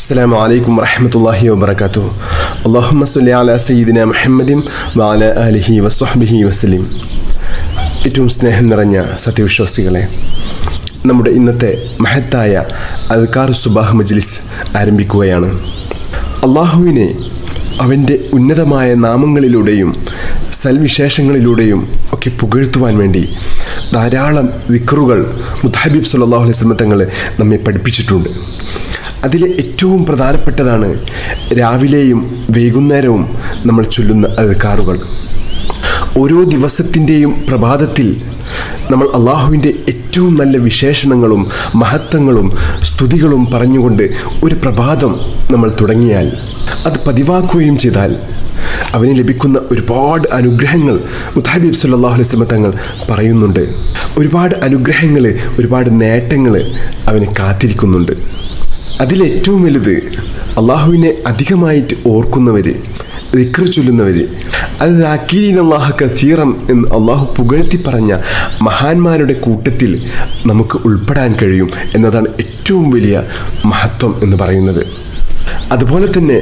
അസ്സലാമു അലൈക്കും വറഹ്മത്തുള്ളാഹി വബറകാതുഹു. അല്ലാഹുമ്മ സ്വല്ലി അലാ സയ്യിദിനാ മുഹമ്മദിൻ വഅലാ ആലിഹി വസ്വഹ്ബിഹി വസല്ലം. ഏറ്റവും സ്നേഹം നിറഞ്ഞ സത്യവിശ്വാസികളെ, നമ്മുടെ ഇന്നത്തെ മഹത്തായ അദ്കാർ സുബാഹ് മജ്ലിസ് ആരംഭിക്കുകയാണ്. അള്ളാഹുവിനെ അവൻ്റെ ഉന്നതമായ നാമങ്ങളിലൂടെയും സൽവിശേഷങ്ങളിലൂടെയും ഒക്കെ പുകഴ്ത്തുവാൻ വേണ്ടി ധാരാളം ദിക്റുകൾ മുത്തഹബീബ് സല്ലല്ലാഹു അലൈഹി വസല്ലം തങ്ങൾ നമ്മെ പഠിപ്പിച്ചിട്ടുണ്ട്. അതിലെ ഏറ്റവും പ്രധാനപ്പെട്ടതാണ് രാവിലെയും വൈകുന്നേരവും നമ്മൾ ചൊല്ലുന്ന അദ്കാറുകൾ. ഓരോ ദിവസത്തിൻ്റെയും പ്രഭാതത്തിൽ നമ്മൾ അള്ളാഹുവിൻ്റെ ഏറ്റവും നല്ല വിശേഷണങ്ങളും മഹത്വങ്ങളും സ്തുതികളും പറഞ്ഞുകൊണ്ട് ഒരു പ്രഭാതം നമ്മൾ തുടങ്ങിയാൽ, അത് പതിവാക്കുകയും ചെയ്താൽ അവന് ലഭിക്കുന്ന ഒരുപാട് അനുഗ്രഹങ്ങൾ മുത്തഹബീബ് സല്ലല്ലാഹു അലൈഹി വസല്ലം തങ്ങൾ പറയുന്നുണ്ട്. ഒരുപാട് അനുഗ്രഹങ്ങൾ, ഒരുപാട് നേട്ടങ്ങൾ അവന് കാത്തിരിക്കുന്നുണ്ട്. അതിലേറ്റവും വലുത് അള്ളാഹുവിനെ അധികമായിട്ട് ഓർക്കുന്നവർ, ദിക്ർ ചൊല്ലുന്നവർ, അത് ദാക്കിരീനല്ലാഹ കസീറൻ എന്ന് അള്ളാഹു പുകഴ്ത്തി പറഞ്ഞ മഹാന്മാരുടെ കൂട്ടത്തിൽ നമുക്ക് ഉൾപ്പെടാൻ കഴിയും എന്നതാണ് ഏറ്റവും വലിയ മഹത്വം എന്ന് പറയുന്നത്. അതുപോലെ തന്നെ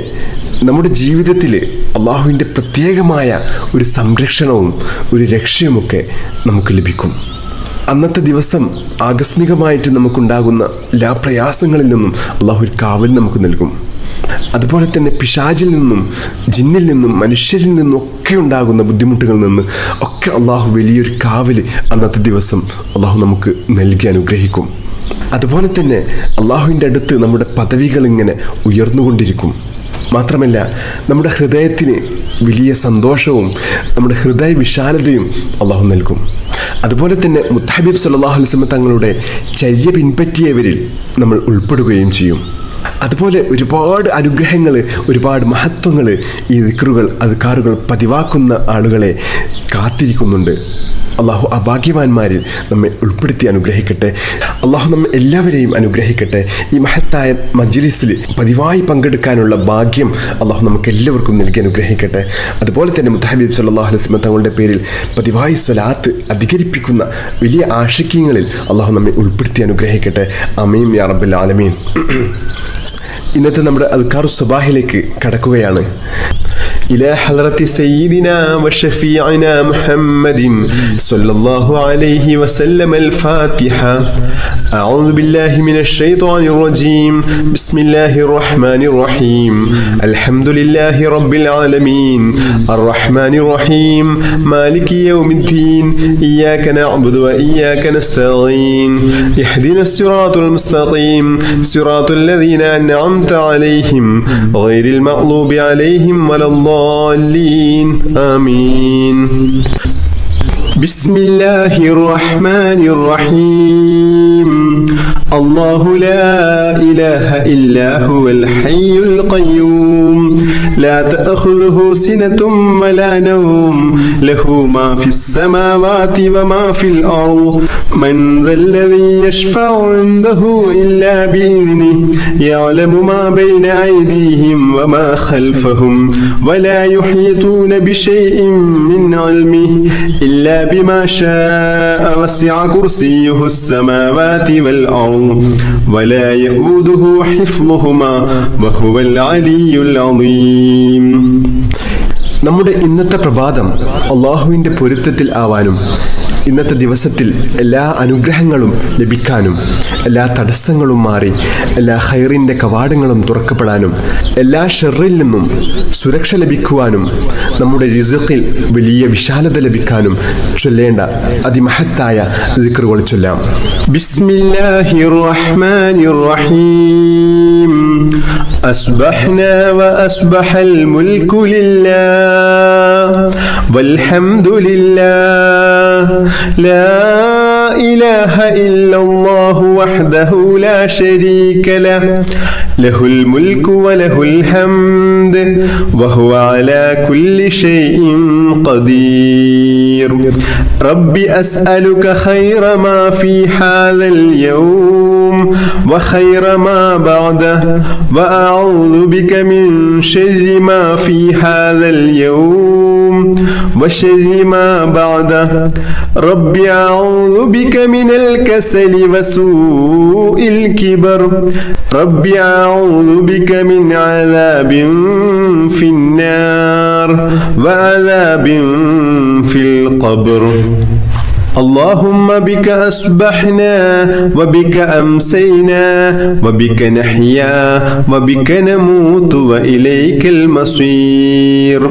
നമ്മുടെ ജീവിതത്തിൽ അള്ളാഹുവിൻ്റെ പ്രത്യേകമായ ഒരു സംരക്ഷണവും ഒരു രക്ഷയുമൊക്കെ നമുക്ക് ലഭിക്കും. അന്നത്തെ ദിവസം ആകസ്മികമായിട്ട് നമുക്കുണ്ടാകുന്ന എല്ലാ പ്രയാസങ്ങളിൽ നിന്നും അള്ളാഹു ഒരു കാവൽ നമുക്ക് നൽകും. അതുപോലെ തന്നെ പിശാചിൽ നിന്നും ജിന്നിൽ നിന്നും മനുഷ്യരിൽ നിന്നും ഒക്കെ ഉണ്ടാകുന്ന ബുദ്ധിമുട്ടുകളിൽ നിന്ന് ഒക്കെ അള്ളാഹു വലിയൊരു കാവൽ അന്നത്തെ ദിവസം അള്ളാഹു നമുക്ക് നൽകി അനുഗ്രഹിക്കും. അതുപോലെ തന്നെ അള്ളാഹുവിൻ്റെ അടുത്ത് നമ്മുടെ പദവികൾ ഇങ്ങനെ ഉയർന്നുകൊണ്ടിരിക്കും. മാത്രമല്ല, നമ്മുടെ ഹൃദയത്തിന് വലിയ സന്തോഷവും നമ്മുടെ ഹൃദയ വിശാലതയും അള്ളാഹു നൽകും. അതുപോലെ തന്നെ മുത്തഹബീബ് സല്ലല്ലാഹു അലൈഹി വസല്ലം തങ്ങളുടെ ചര്യ പിൻപറ്റിയവരിൽ നമ്മൾ ഉൾപ്പെടുകയും ചെയ്യും. അതുപോലെ ഒരുപാട് അനുഗ്രഹങ്ങൾ, ഒരുപാട് മഹത്വങ്ങൾ ഈ ദിക്റുകൾ അദ്കാറുകൾ പതിവാക്കുന്ന ആളുകളെ കാത്തിരിക്കുന്നുണ്ട്. അള്ളാഹു അഭാഗ്യവാന്മാരിൽ നമ്മെ ഉൾപ്പെടുത്തി അനുഗ്രഹിക്കട്ടെ. അള്ളാഹു നമ്മെ എല്ലാവരെയും അനുഗ്രഹിക്കട്ടെ. ഈ മഹത്തായ മജ്ലിസിൽ പതിവായി പങ്കെടുക്കാനുള്ള ഭാഗ്യം അള്ളാഹു നമുക്ക് എല്ലാവർക്കും നൽകി അനുഗ്രഹിക്കട്ടെ. അതുപോലെ തന്നെ മുത്തഹബീബ് സല്ലല്ലാഹു അലൈഹി വസല്ലം തങ്ങളുടെ പേരിൽ പതിവായി സ്വലാത്ത് അധികരിപ്പിക്കുന്ന വലിയ ആശിക്യങ്ങളിൽ അള്ളാഹു നമ്മെ ഉൾപ്പെടുത്തി അനുഗ്രഹിക്കട്ടെ. ആമീൻ യാ റബ്ബൽ ആലമീൻ. ഇന്നത്തെ നമ്മുടെ അദ്കാർ സുബാഹിലേക്ക് കടക്കുകയാണ്. إلى حضرة سيدنا وشفيعنا محمد صلى الله عليه وسلم الفاتحة. أعوذ بالله من الشيطان الرجيم. بسم الله الرحمن الرحيم. الحمد لله رب العالمين الرحمن الرحيم مالك يوم الدين إياك نعبد وإياك نستعين اهدنا الصراط المستقيم صراط الذين أنعمت عليهم غير المغضوب عليهم ولا الضالين آمين. بسم الله الرحمن الرحيم. الله لا إله إلا هو الحي القيوم لا تأخذه سنة ولا نوم له ما في السماوات وما في الأرض من ذا الذي يشفع عنده إلا بإذنه يعلم ما بين أيديهم وما خلفهم ولا يحيطون بشيء من علمه إلا بما شاء وسع كرسيه السماوات والأرض ولا يؤوده حفظهما وهو العلي العظيم. നമ്മുടെ ഇന്നത്തെ പ്രഭാതം അള്ളാഹുവിൻ്റെ പൊരുത്തത്തിൽ ആവാനും ഇന്നത്തെ ദിവസത്തിൽ എല്ലാ അനുഗ്രഹങ്ങളും ലഭിക്കാനും എല്ലാ തടസ്സങ്ങളും മാറി എല്ലാ ഖൈറിൻ്റെ കവാടങ്ങളും തുറക്കപ്പെടാനും എല്ലാ ഷർറിൽ നിന്നും സുരക്ഷ ലഭിക്കുവാനും നമ്മുടെ റിസ്ഖിൽ വലിയ വിശാലത ലഭിക്കാനും ചൊല്ലേണ്ട അതിമഹത്തായ ദിക്റുകൾ ചൊല്ലാം. ബിസ്മില്ലാഹിർ റഹ്മാനിർ റഹീം. അസ്ബഹ്നാ വഅസ്ബഹൽ മുൽക്കു ലില്ലാഹ് വൽഹംദുലില്ലാഹ് لا إله إلا الله وحده لا شريك له له الملك وله الحمد وهو على كل شيء قدير. رب أسألك خير ما في هذا اليوم وخير ما بعده وأعوذ بك من شر ما في هذا اليوم وشر ما بعده رب أعوذ بك من الكسل وسوء الكبر رب أعوذ بك من عذاب في النار وعذاب في القبر اللهم بك أصبحنا وبك أمسينا وبك نحيا وبك نموت وإليك المصير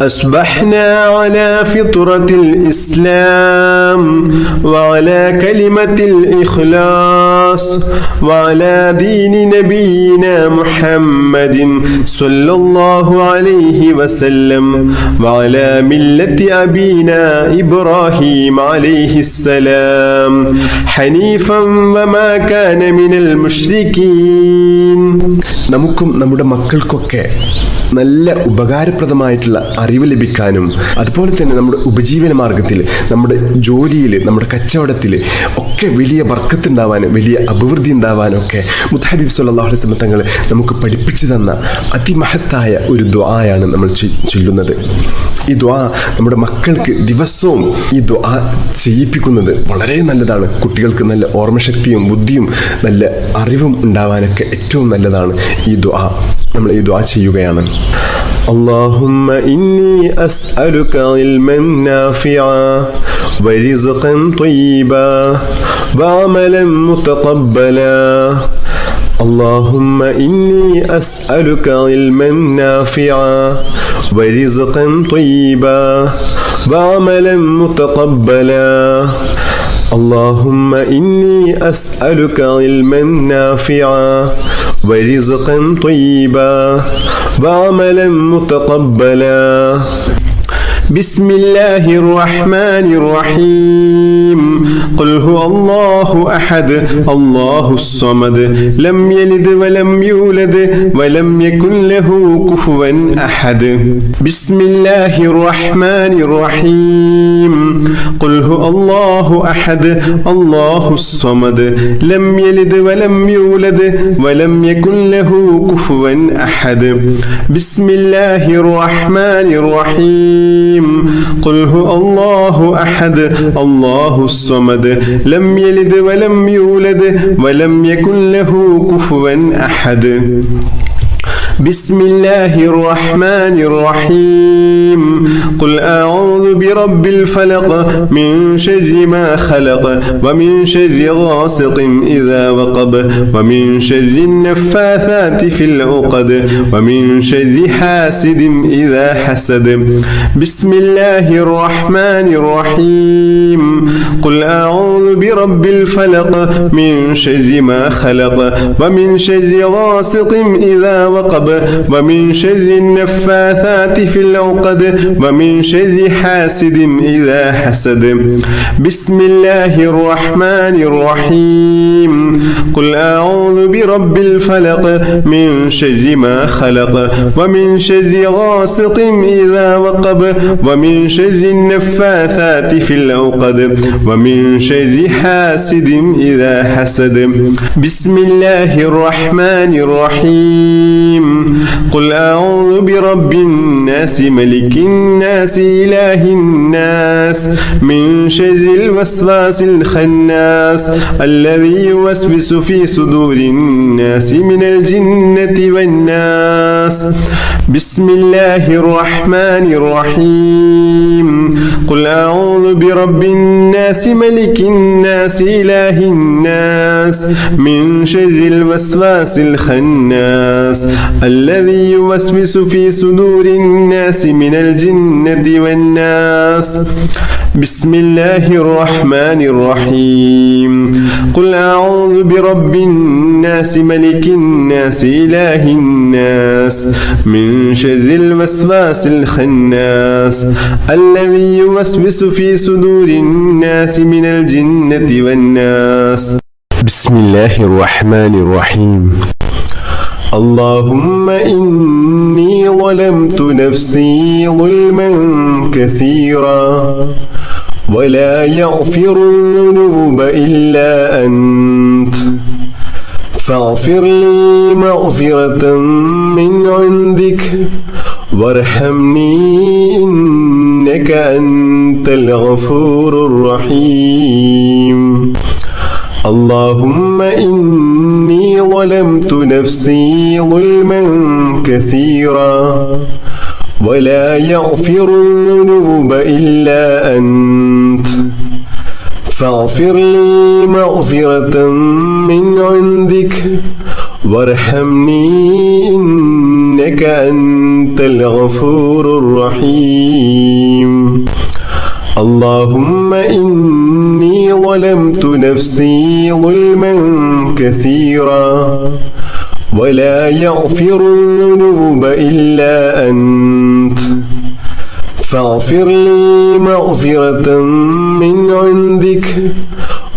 أصبحنا على فطرة الإسلام وعلى كلمة الإخلاص وعلى دين نبينا محمد صلى الله عليه وسلم وعلى ملة أبينا إبراهيم عليه السلام حنيفا وما كان من المشركين. നമുക്കും നമ്മുടെ മക്കൾക്കൊക്കെ നല്ല ഉപകാരപ്രദമായിട്ടുള്ള അറിവ് ലഭിക്കാനും അതുപോലെ തന്നെ നമ്മുടെ ഉപജീവന മാർഗത്തിൽ, നമ്മുടെ ജോലിയിൽ, നമ്മുടെ കച്ചവടത്തിൽ ഒക്കെ വലിയ ബർക്കത്തുണ്ടാവാനും വലിയ അഭിവൃദ്ധി ഉണ്ടാവാനും ഒക്കെ മുത്തഹബീബ് സ്വല്ലല്ലാഹു അലൈഹി വസല്ലം തങ്ങൾ നമുക്ക് പഠിപ്പിച്ചു തന്ന അതിമഹത്തായ ഒരു ദുആയാണ് നമ്മൾ ചൊല്ലുന്നത്. ഈ ദുആ നമ്മുടെ മക്കൾക്ക് ദിവസവും ഈ ദുആ ചെയ്യിപ്പിക്കുന്നത് വളരെ നല്ലതാണ്. കുട്ടികൾക്ക് നല്ല ഓർമ്മശക്തിയും ബുദ്ധിയും നല്ല അറിവും ഉണ്ടാവാനൊക്കെ ഏറ്റവും നല്ലതാണ് ഈ ദുആ. നമ്മൾ ഈ ദുആ ചെയ്യുകയാണ്. اللهم إني أسألك علما نافعا ورزقا طيبا وعملا متقبلا اللهم إني أسألك علما نافعا ورزقا طيبا وعملا متقبلا اللهم إني أسألك علما نافعا ورزقا طيبا وعملا متقبلا بسم الله الرحمن الرحيم قل هو الله أحد الله الصمد لم يلد ولم يولد ولم يكن له كفوا أحد بسم الله الرحمن الرحيم قل هو الله أحد الله الصمد لم يلد ولم يولد ولم يكن له كفوا أحد بسم الله الرحمن الرحيم قل هو الله أحد الله الصمد لم يلد ولم يولد ولم يكن له كفوا أحد بسم الله الرحمن الرحيم قل أعوذ برب الفلق من شر ما خلق ومن شر غاسق إذا وقب ومن شر النفاثات في العقد ومن شر حاسد إذا حسد بسم الله الرحمن الرحيم قل أعوذ برب الفلق من شر ما خلق ومن شر غاسق إذا وقب ومن شر النفاثات في العقد ومن شر حاسد إذا حسد بسم الله الرحمن الرحيم قل أعوذ برب الفلق من شر ما خلق ومن شر غاسق إذا وقب ومن شر النفاثات في العقد ومن شر حاسد إذا حسد بسم الله الرحمن الرحيم قل أعوذ برب الناس ملك الناس إله الناس من شر الوسواس الخناس الذي يوسوس في صدور الناس من الجنة والناس بسم الله الرحمن الرحيم قل أعوذ برب الناس ملك الناس إله الناس من شر الوسواس الخناس الذي يوسوس في صدور الناس من الجنة والناس بسم الله الرحمن الرحيم قل أعوذ برب الناس ملك الناس إله الناس من شر الوسواس الخناس الذي يوسوس في صدور الناس من الجنة والناس بسم الله الرحمن الرحيم اللهم إني ظلمت نفسي ظلما كثيرا ولا يغفر الذنوب إلا أنت فاغفر لي مغفرة من عندك وارحمني إنك إنك أنت الغفور الرحيم اللهم إني ظلمت نفسي ظلما كثيرا ولا يغفر الذنوب إلا أنت فاغفر لي مغفرة من عندك وارحمني إنك أنت الغفور الرحيم اللهم إني ظلمت نفسي ظلما كثيرا ولا يغفر الذنوب إلا أنت فاغفر لي مغفرة من عندك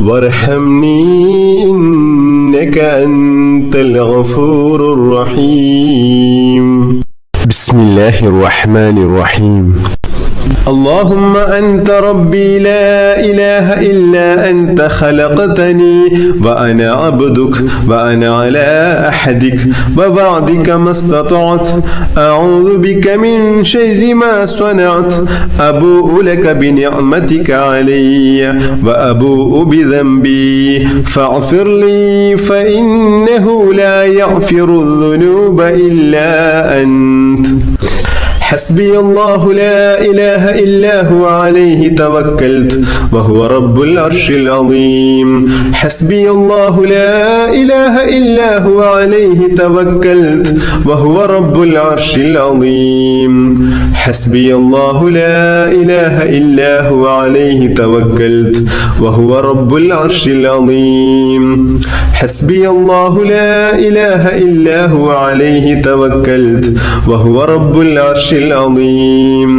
وارحمني إنك أنت الغفور الرحيم بسم الله الرحمن الرحيم اللهم أنت ربي لا إله إلا أنت خلقتني وأنا عبدك وأنا على أحدك ووعدك ما استطعت أعوذ بك من شر ما صنعت أبوء لك بنعمتك علي وأبوء بذنبي فاغفر لي فإنه لا يغفر الذنوب إلا أنت حسبي الله لا إله إلا هو عليه توكلت وهو رب العرش العظيم حسبي الله لا إله إلا هو عليه توكلت وهو رب العرش العظيم حسبي الله لا إله إلا هو عليه توكلت وهو رب العرش العظيم حسبي الله لا إله إلا هو عليه توكلت وهو رب العرش العظيم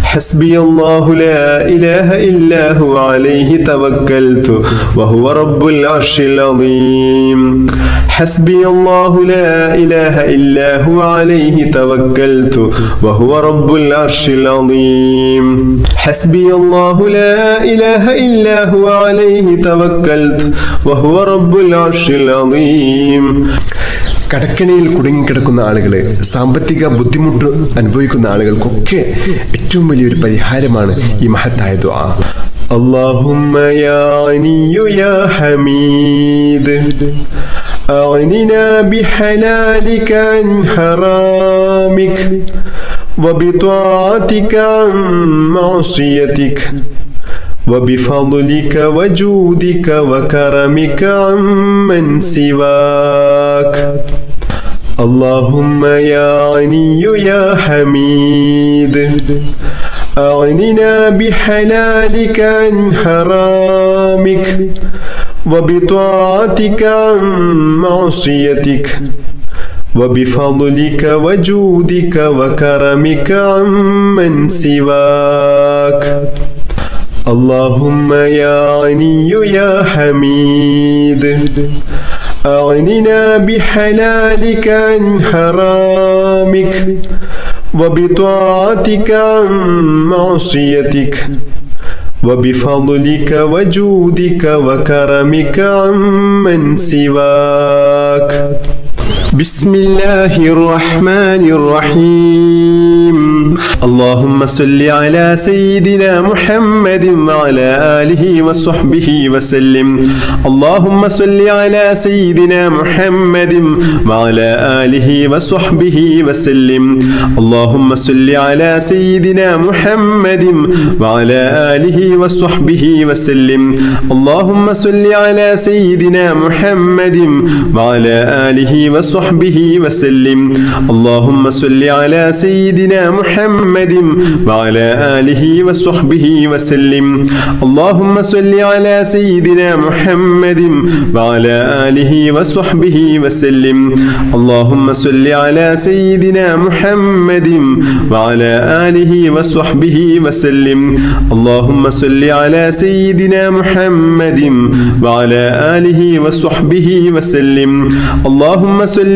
حسبي الله لا إله إلا هو عليه توكلت وهو رب العرش العظيم حسبي الله لا إله إلا هو عليه توكلت وهو رب العرش العظيم حسبي الله لا إله إلا هو عليه توكلت وهو رب العرش العظيم കടക്കണിയിൽ കുടുങ്ങിക്കിടക്കുന്ന ആളുകളെ, സാമ്പത്തിക ബുദ്ധിമുട്ട് അനുഭവിക്കുന്ന ആളുകൾക്കൊക്കെ ഏറ്റവും വലിയൊരു പരിഹാരമാണ് ഈ മഹത്തായ ദുആ. اللهم يا غني يا حميد أغننا بحلالك عن حرامك وبطاعتك عن معصيتك وبفضلك وجودك وكرمك عمن سواك اللهم يا غني يا حميد أغننا بحلالك عن حرامك وبطاعتك عن معصيتك وبفضلك وجودك وكرمك عمن سواك اللهم يا غني يا حميد أغننا بحلالك عن حرامك وبطاعتك عن معصيتك وبفضلك وجودك وكرمك عمن سواك بسم الله الرحمن الرحيم اللهم صل على سيدنا محمد وعلى آله وصحبه وسلم اللهم صل على سيدنا محمد وعلى آله وصحبه وسلم اللهم صل على سيدنا محمد وعلى آله وصحبه وسلم اللهم صل على سيدنا محمد وعلى آله وصحبه وسلم اللهم صل على سيدنا محمد وعلى آله وصحبه وسلم اللهم صل على سيدنا محمد وعلى آله وصحبه وسلم اللهم صل على سيدنا محمد وعلى آله وصحبه وسلم اللهم صل على سيدنا محمد وعلى آله وصحبه وسلم اللهم صل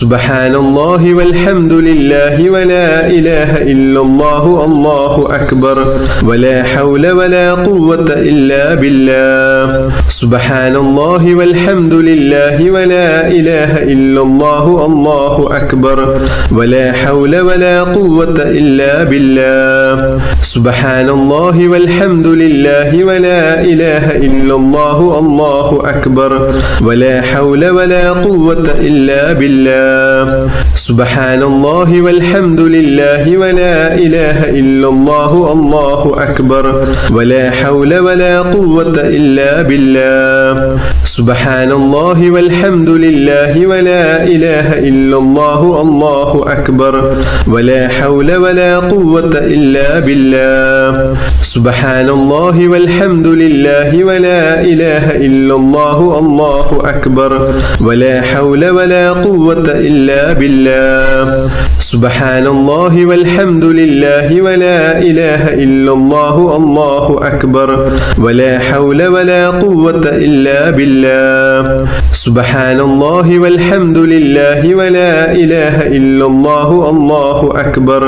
സുബ്ഹാനല്ലാഹി വൽഹംദുലില്ലാഹി വലാ ഇലാഹ ഇല്ലല്ലാഹു അല്ലാഹു അക്ബർ വലാ ഹൗല വലാ ഖുവത ഇല്ലാ ബില്ലാഹ് സുബ്ഹാനല്ലാഹി വൽഹംദുലില്ലാഹി വലാ ഇലാഹ ഇല്ലല്ലാഹു അല്ലാഹു അക്ബർ വലാ ഹൗല വലാ ഖുവത ഇല്ലാ ബില്ലാഹ് സുബ്ഹാനല്ലാഹി വൽഹംദുലില്ലാഹി വലാ ഇലാഹ ഇല്ലല്ലാഹു അല്ലാഹു അക്ബർ വലാ ഹൗല വലാ ഖുവത ഇല്ലാ ബില്ലാഹ് സുബ്ഹാനല്ലാഹി വൽഹംദുലില്ലാഹി വലാ ഇലാഹ ഇല്ലല്ലാഹു അല്ലാഹു അക്ബർ വലാ ഹൗല വലാ ഖുവത ഇല്ലാ ബില്ലാഹ് സുബ്ഹാനല്ലാഹി വൽഹംദുലില്ലാഹി വലാ ഇലാഹ ഇല്ലല്ലാഹു അല്ലാഹു അക്ബർ വലാ ഹൗല വലാ ഖുവത ഇല്ലാ ബില്ലാഹ് സുബ്ഹാനല്ലാഹി വൽഹംദുലില്ലാഹി വലാ ഇലാഹ ഇല്ലല്ലാഹു അല്ലാഹു അക്ബർ വലാ ഹൗല വലാ ഖുവത ഇല്ലാ ബില്ലാഹ് സുബ്ഹാനല്ലാഹി വൽഹംദുലില്ലാഹി വലാ ഇലാഹ ഇല്ലല്ലാഹു അല്ലാഹു അക്ബർ വലാ ഹൗല വലാ ഖുവത ഇല്ലാ ബില്ലാഹ് സുബ്ഹാനല്ലാഹി വൽഹംദുലില്ലാഹി വലാ ഇലാഹ ഇല്ലല്ലാഹു അല്ലാഹു അക്ബർ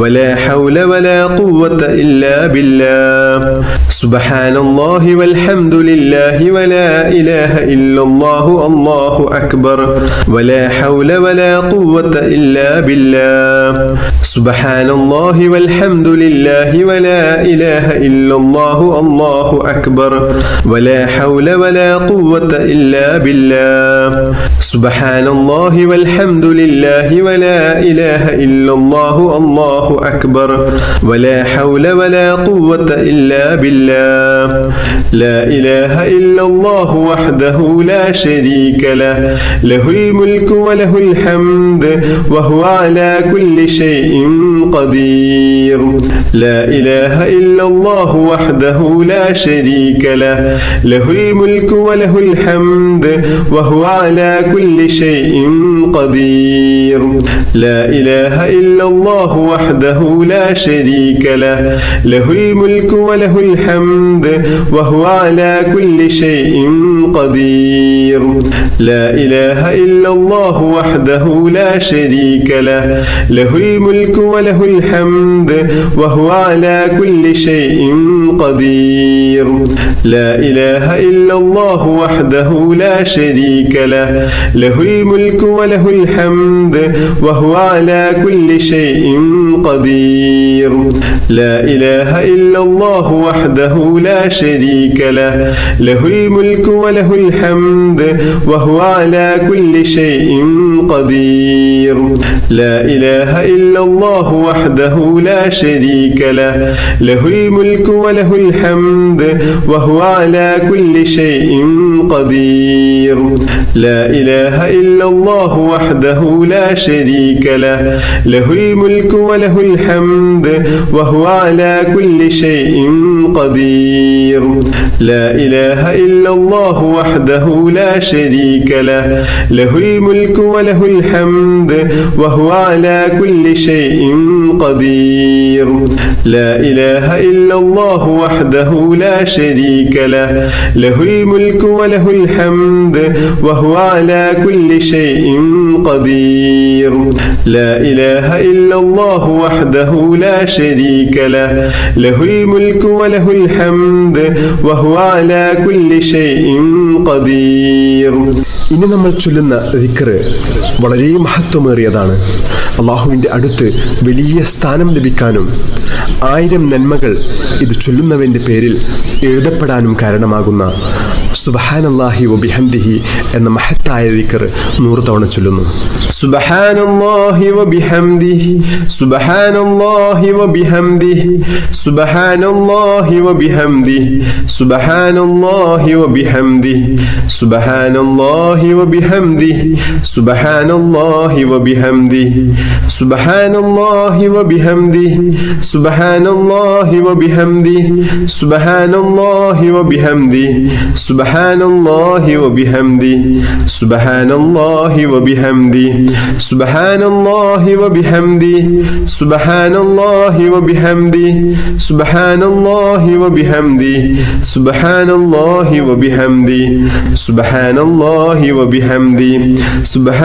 വലാ ഹൗല വലാ ഖുവത ഇല്ലാ ബില്ലാഹ് സുബ്ഹാനല്ലാഹി വൽഹംദുലില്ലാഹി വലാ ഇലാഹ ഇല്ലല്ലാഹു അല്ലാഹു അക്ബർ വലാ ഹൗല വലാ ഖുവത ഇല്ലാ ബില്ലാഹ് സുബ്ഹാനല്ലാഹി വൽഹംദുലില്ലാഹി വലാ ഇലാഹ ഇല്ലല്ലാഹു അല്ലാഹു അക്ബർ വലാ ഹൗല വലാ ഖുവത ഇല്ലാ ബില്ലാഹ് സുബ്ഹാനല്ലാഹി വൽഹംദുലില്ലാഹി വലാ ഇലാഹ ഇല്ലല്ലാഹു അല്ലാഹു അക്ബർ വലാ ഹൗല വലാ ഖുവത ഇല്ലാ ബില്ലാഹ് ലാ ഇലാഹ ഇല്ലല്ലാഹു വഹ്ദഹു ലാ ശരീക ലഹു ലഹുൽ മുൽക്കു വലഹുൽ ഹംദ് വഹുവ അലാ കുല്ലി ഷൈഇൻ ഖദീർ ലാ ഇലാഹ ഇല്ലല്ലാഹു വഹ്ദഹു ലാ ശരീക ലഹു ലഹുൽ മുൽക്കു വലഹുൽ ഹംദ് വഹുവ അലാ കുല്ലി ഷൈഇൻ ഖദീർ ലാ ഇലാഹ ഇല്ലല്ലാഹു വഹ്ദഹു ലാ ശരീക ലഹു ലഹുൽ മുൽക്കു വലഹുൽ ഹംദ് വഹുവ അലാ കുല്ലി ഷൈഇൻ ഖദീർ ലാ ഇലാഹ ഇല്ലല്ലാഹു വഹ്ദഹു ലാ ശരീക ലഹു ലഹുൽ മുൽക്കു വലഹുൽ ഹംദ് വഹുവ അലാ കുല്ലി ഷൈഇൻ ഖദീർ ലാ ഇലാഹ ഇല്ലല്ലാഹു വഹ്ദഹു ലാ ശരീക ലഹു ലഹുൽ മുൽക്കു വലഹുൽ ഹംദ് വഹുവ അലാ കുല്ലി ഷൈഇൻ ഖദീർ ലാ ഇലാഹ ഇല്ലല്ലാഹു വഹ്ദഹു ലാ ശരീക ലഹു ലഹുൽ മുൽക്കു വലഹുൽ ഹംദ് വഹുവ അലാ കുല്ലി ഷൈഇൻ ഖദീർ ലാ ഇലാഹ ഇല്ലല്ലാഹു വഹ്ദഹു ലാ ശരീക ലഹു ലഹുൽ മുൽക്കു വലഹുൽ ഹംദ് വഹുവ അലാ കുല്ലി ഷൈഇൻ ഖദീർ ലാ ഇലാഹ ഇല്ലല്ലാഹു വഹ്ദഹു ലാ ശരീക ലഹു ലഹുൽ മുൽക്കു വലഹുൽ ഹംദ് വഹുവ അലാ കുല്ലി ഷൈഇൻ ഖദീർ ലാ ഇലാഹ ഇല്ലല്ലാഹു വഹ്ദഹു ലാ ശരീക ലഹു ലഹുൽ മുൽക്കു വലഹുൽ ഹംദ് വഹുവ അലാ കുല്ലി ഷൈഇൻ ഖദീർ ലാ ഇലാഹ ഇല്ലല്ലാഹു വഹ്ദഹു ലാ ശരീക ലഹു ലഹുൽ മുൽക്കു വലഹുൽ ഹംദ് വഹുവ അലാ കുല്ലി ഷൈഇൻ ഖദീർ ലാ ഇലാഹ ഇല്ലല്ലാഹു വഹ്ദഹു ലാ ശരീക ലഹു ലഹുൽ മുൽക്കു വലഹുൽ ഹംദ് വഹുവ അലാ കുല്ലി ഷൈഇൻ ഖദീർ. ഇനി നമ്മൾ ചൊല്ലുന്ന ദിക്ർ വളരെ മഹത്വമേറിയതാണ്. അള്ളാഹുവിൻ്റെ അടുത്ത് വലിയ സ്ഥാനം ലഭിക്കാനും 1000 നന്മകൾ ഇത് ചൊല്ലുന്നവൻ്റെ പേരിൽ എഴുതപ്പെടാനും കാരണമാകുന്ന സുബ്ഹാനല്ലാഹി വബിഹംദിഹി എന്ന മഹത്തായ ദിക്ർ 100 തവണ ചൊല്ലുന്നു. സുബ്ഹാനല്ലാഹി വബിഹംദിഹി സുബ്ഹാനല്ലാഹി വബിഹംദിഹി സുബ്ഹാനല്ലാഹി വബിഹംദിഹി സുബ്ഹാനല്ലാഹി വബിഹംദിഹി സുബ്ഹാനല്ലാഹി വബിഹംദിഹി സുബ്ഹാനല്ലാഹി വബിഹംദിഹി സുബ്ഹാനല്ലാഹി വബിഹംദിhi സുബ്ഹാനല്ലാഹി വബിഹംദിhi സുബ്ഹാനല്ലാഹി വബിഹംദിhi സുബ്ഹാനല്ലാഹി വബിഹംദിhi സുബ്ഹാനല്ലാഹി വബിഹംദിhi സുബ്ഹാനല്ലാഹി വബിഹംദിhi സുബ്ഹാനല്ലാഹി വബിഹംദിhi സുബ്ഹാനല്ലാഹി വബിഹംദിhi സുബ്ഹാനല്ലാഹി വബിഹംദിhi സുബ്ഹാനല്ലാഹി വബിഹംദിhi സുബ്ഹാനല്ലാഹി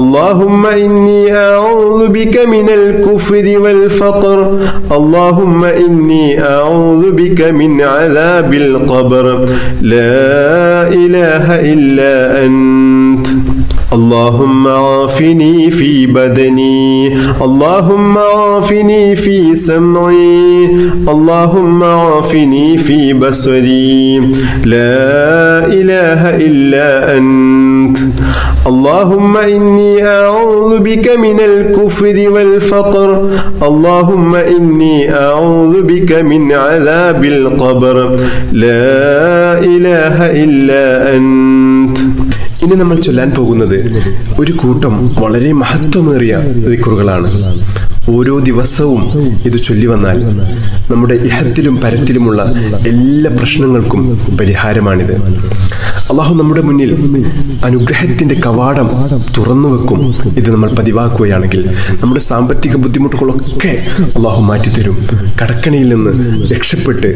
اللهم إني أعوذ بك من الكفر والفقر اللهم إني أعوذ بك من عذاب القبر لا إله إلا أنت اللهم عافني في بدني اللهم عافني في سمعي اللهم عافني في بصري لا إله إلا أنت اللهم إني أعوذ بك من الكفر والفقر اللهم إني أعوذ بك من عذاب القبر لا إله إلا أنت. ഇനി നമ്മൾ ചൊല്ലാൻ പോകുന്നത് ഒരു കൂട്ടം വളരെ മഹത്വമേറിയ ദിക്റുകളാണ്. ഓരോ ദിവസവും ഇത് ചൊല്ലി വന്നാൽ നമ്മുടെ ഇഹത്തിലും പരത്തിലുമുള്ള എല്ലാ പ്രശ്നങ്ങൾക്കും പരിഹാരമാണിത്. അള്ളാഹു നമ്മുടെ മുന്നിൽ അനുഗ്രഹത്തിന്റെ കവാടം തുറന്നു വെക്കും. ഇത് നമ്മൾ പതിവാക്കുകയാണെങ്കിൽ നമ്മുടെ സാമ്പത്തിക ബുദ്ധിമുട്ടുകളൊക്കെ അള്ളാഹു മാറ്റിത്തരും. കടക്കണിയിൽ നിന്ന് രക്ഷപ്പെട്ട്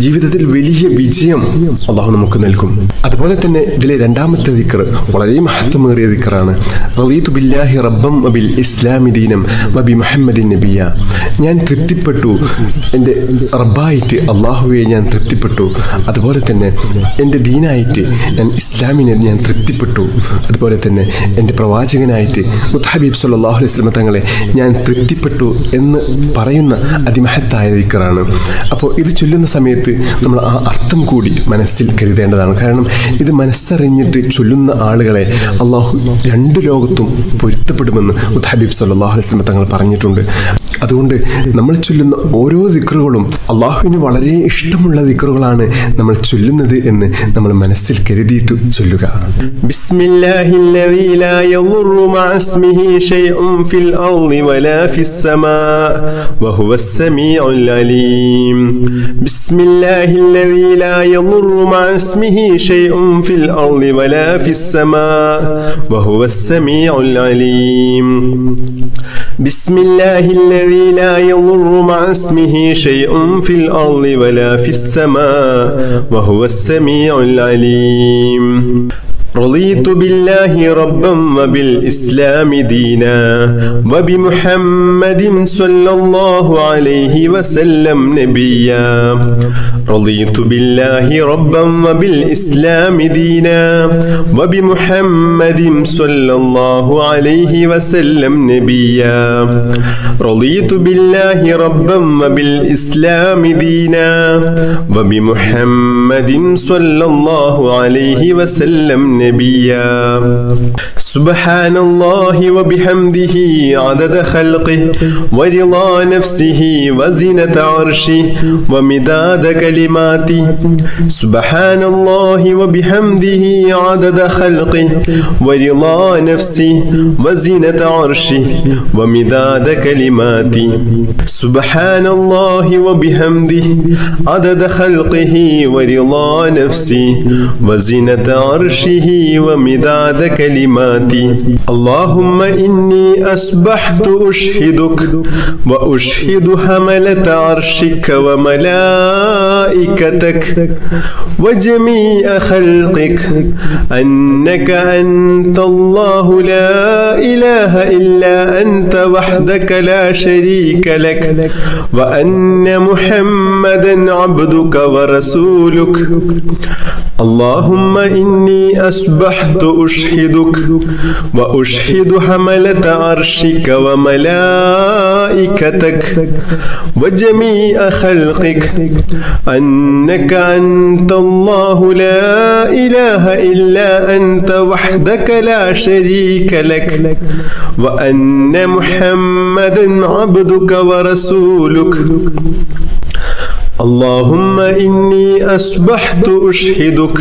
ജീവിതത്തിൽ വലിയ വിജയം അള്ളാഹു നമുക്ക് നൽകും. അതുപോലെ തന്നെ ഇതിലെ രണ്ടാമത്തെ ദിക്ർ വളരെ മഹത്വമേറിയ ദിക്റാണ്. റളീതു ബില്ലാഹി റബ്ബൻ വബിൽ ഇസ്ലാമി ദീനം വബി മുഹമ്മദിൻ നബിയ. ഞാൻ തൃപ്തിപ്പെട്ടു, എൻ്റെ റബ്ബായിട്ട് അള്ളാഹുവെ ഞാൻ തൃപ്തിപ്പെട്ടു. അതുപോലെ തന്നെ എൻ്റെ ദീനായിട്ട് ഞാൻ ഇസ്ലാമിനെ ഞാൻ തൃപ്തിപ്പെട്ടു. അതുപോലെ തന്നെ എൻ്റെ പ്രവാചകനായിട്ട് മുത്തഹബീബ് സല്ലല്ലാഹു അലൈഹി വസല്ലം തങ്ങളെ ഞാൻ തൃപ്തിപ്പെട്ടു എന്ന് പറയുന്ന അതിമഹത്തായ ദിക്റാണ്. അപ്പോൾ ഇത് ചൊല്ലുന്ന സമയത്ത് നമ്മൾ ആ അർത്ഥം കൂടി മനസ്സിൽ കരുതേണ്ടതാണ്. കാരണം ഇത് മനസ്സറിഞ്ഞിട്ട് ചൊല്ലുന്ന ആളുകളെ അള്ളാഹു രണ്ട് ലോകത്തും പൊരുത്തപ്പെടുമെന്ന് മുത്തഹബീബ് സല്ലല്ലാഹു അലൈഹി വസല്ലം തങ്ങൾ പറഞ്ഞിട്ടുണ്ട്. അതുകൊണ്ട് നമ്മൾ ചൊല്ലുന്ന ഓരോ ദിക്റുകളും അള്ളാഹുവിന് വളരെ ഇഷ്ടമുള്ള ദിക്റുകളാണ് നമ്മൾ ചൊല്ലുന്നത് എന്ന് നമ്മൾ മനസ്സിൽ കരുതിയിട്ട് ചൊല്ലുക. ബിസ്മില്ലാഹില്ലദീ ലാ യദുറു മഅ ഇസ്മിഹി ശൈഉൻ ഫിൽ അർളി വലാ ഫിസ് സമാഅ വഹുവസ് സമീഉൽ അലീം. ബിസ്മില്ലാഹില്ലദീ ലാ യദുറു മഅ ഇസ്മിഹി ശൈഉൻ ഫിൽ അർളി വലാ ഫിസ് സമാഅ വഹുവസ് സമീഉൽ അലീം. ബിസ്മില്ലാഹില്ലദീ ലാ യദുറു മഅ ഇസ്മിഹി ശൈഉൻ ഫിൽ അർളി വലാ ഫിസ് സമാഅ വഹുവസ് സമീഉൽ അലീം. رضيت بالله ربا وبالإسلام دينا وبمحمد صلى الله عليه وسلم نبيا. رضيت بالله ربا وبالإسلام دينا وبمحمد صلى الله عليه وسلم نبيا. رضيت بالله ربا وبالإسلام دينا وبمحمد صلى الله عليه وسلم نبيا. سبحان الله وبحمده عدد خلقه ورضا نفسه وزنة عرشه ومداد كلماته. سبحان الله وبحمده عدد خلقه ورضا نفسه وزنة عرشه ومداد كلماته. سبحان الله وبحمده عدد خلقه ورضا نفسه وزنة عرشه ومداد كلماتي. اللهم إني أصبحت أشهدك وأشهد حملة عرشك وملائكتك وجميع خلقك أنك أنت الله لا إله إلا أنت وحدك لا شريك لك وأن محمدا عبدك ورسولك. اللهم إني أصبحت أشهدك وأشهد حملة عرشك وملائكتك وجميع خلقك أنك أنت الله لا إله إلا أنت وحدك لا شريك لك وأن محمدا عبدك ورسولك. اللهم إني أصبحت أشهدك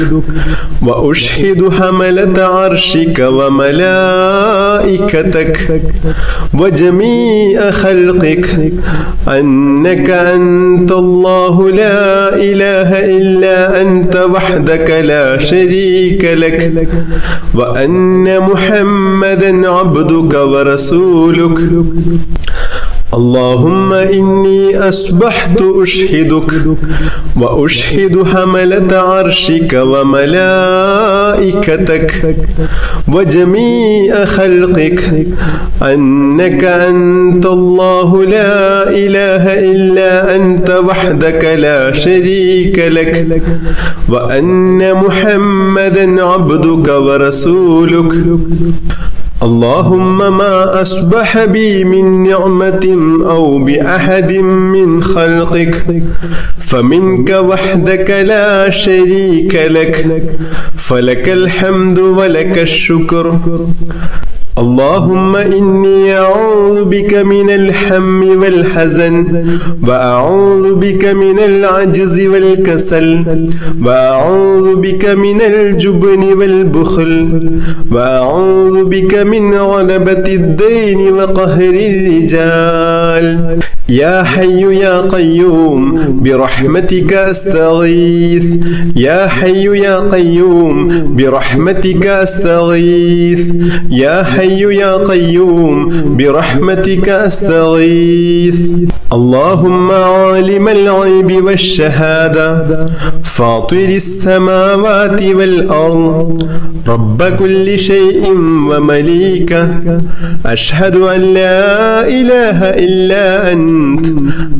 وأشهد حملة عرشك وملائكتك وجميع خلقك أنك أنت الله لا إله إلا أنت وحدك لا شريك لك وأن محمدا عبدك ورسولك. اللهم إني أصبحت أشهدك وأشهد حملة عرشك وملائكتك وجميع خلقك أنك أنت الله لا إله إلا أنت وحدك لا شريك لك وأن محمدا عبدك ورسولك. اللهم ما أصبح بي من نعمة أو بأحد من خلقك فمنك وحدك لا شريك لك فلك الحمد ولك الشكر. اللهم إني أعوذ بك من الهم والحزن وأعوذ بك من العجز والكسل وأعوذ بك من الجبن والبخل وأعوذ بك من غلبة الدين وقهر الرجال. يا حي يا قيوم برحمتك أستغيث. يا حي يا قيوم برحمتك أستغيث. يا حي يا قيوم برحمتك أستغيث. اللهم عالم الغيب والشهادة فاطر السماوات والأرض رب كل شيء ومليكه أشهد أن لا إله إلا أنت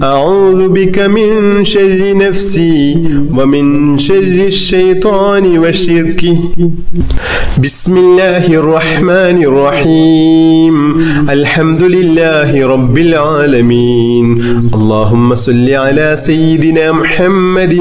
أعوذ بك من شر نفسي ومن شر الشيطان وشركه. بسم الله الرحمن الرحيم الحمد لله رب العالمين. اللهم صل على سيدنا محمد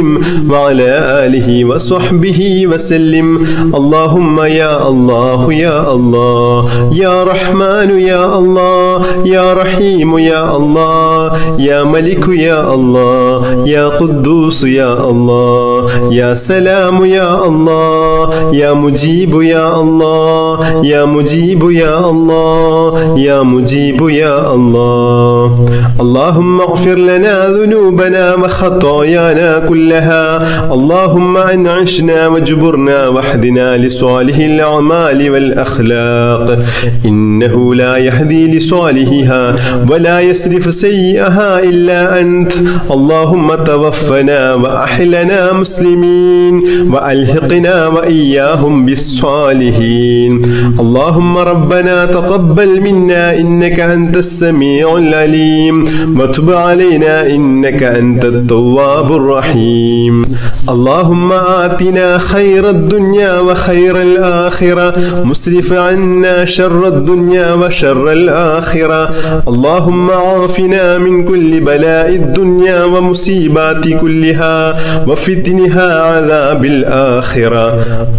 وعلى آله وصحبه وسلم. اللهم يا الله يا الله يا رحمن يا الله يا رحيم يا الله يا ملك يا الله يا قدوس يا الله يا سلام يا الله يا مجيب يا الله يا مجيب يا الله يا مجيب يا الله. اللهم اغفر لنا ذنوبنا وخطايانا كلها. اللهم أنعشنا واجبرنا واهدنا لصالح الأعمال والأخلاق إنه لا يهدي لصالحها ولا يصرف سيئها إلا أنت. اللهم توفنا وأحلنا مسلمين وألحقنا وإياهم بالصالحين. اللهم ربنا تقبل منا إنك أنت السميع العليم وتب علينا إنك أنت التواب الرحيم. اللهم آتنا خير الدنيا وخير الآخرة مسرف عنا شر الدنيا وشر الآخرة. اللهم عافنا من كل بلاء الدنيا ومصيبات كلها وفتنها عذاب الآخرة.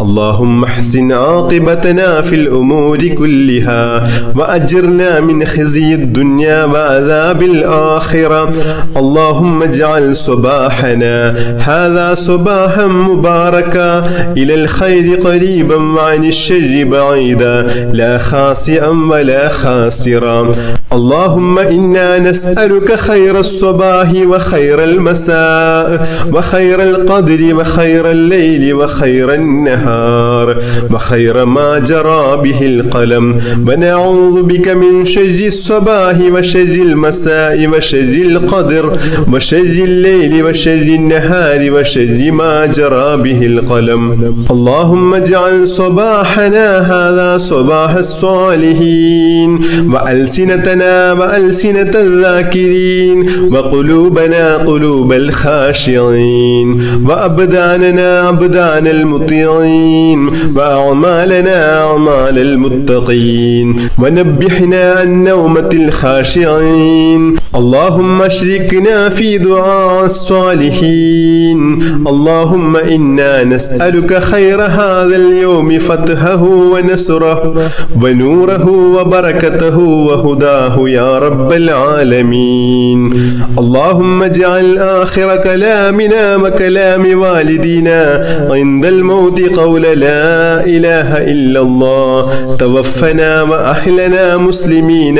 اللهم احسن عاقبتنا في الأمور كلها وأجرنا من خزي الدنيا وعذاب الآخرة. اللهم اجعل صباحنا هذا صباحا مباركا إلى الخير قريبا وعن الشر بعيدا لا خاسئا ولا خاسرا. اللهم إنا نسألك خير الصباح وخير المساء وخير القدر وخير الليل وخير النهار وخير ما جرى به القلم ونعوذ بك من شر الصباح وشر المساء وشر القدر وشر الليل وشر النهار وشر ما جرى به القلم. اللهم اجعل صباحنا هذا صباح الصالحين وألسنتنا وألسنة الذاكرين وقلوبنا قلوب الخاشعين وأبداننا أبدان المطيعين وأعمالنا أعمال المتقين ونبحنا عن نومة الخاشعين. اللهم اشركنا في دعاء الصالحين. اللهم إنا نسألك خير هذا اليوم فتحه ونصره ونوره وبركته وهداه يا رب العالمين. اللهم اجعل آخر كلامنا وكلام والدينا عند الموت قول لا إله إلا الله. توفنا وأحلنا مسلمين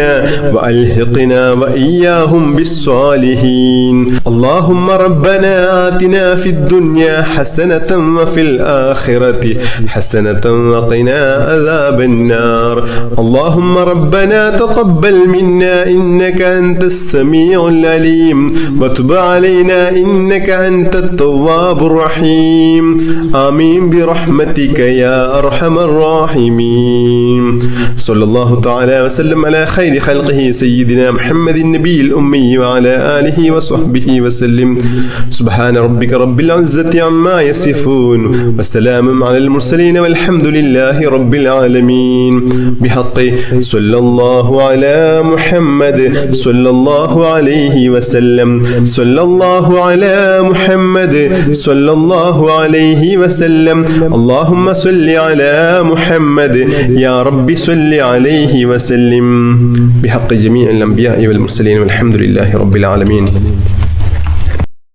وألحقنا وإياهم هم بالصالحين اللهم ربنا آتنا في الدنيا حسنة وفي الآخرة حسنة وقنا عذاب النار اللهم ربنا تقبل منا إنك أنت السميع العليم وتب علينا إنك أنت التواب الرحيم آمين برحمتك يا أرحم الراحمين صلى الله تعالى وسلم على خير خلقه سيدنا محمد النبي الأمي وعلى آله وصحبه وسلم سبحان ربك رب العزة عما يصفون وسلام على المرسلين والحمد لله رب العالمين بحق صلى الله على محمد صلى الله عليه وسلم صلى الله على محمد صلى الله عليه وسلم اللهم صل على محمد يا رب صل عليه وسلم بحق جميع الأنبياء والمرسلين والحمد لله رب العالمين.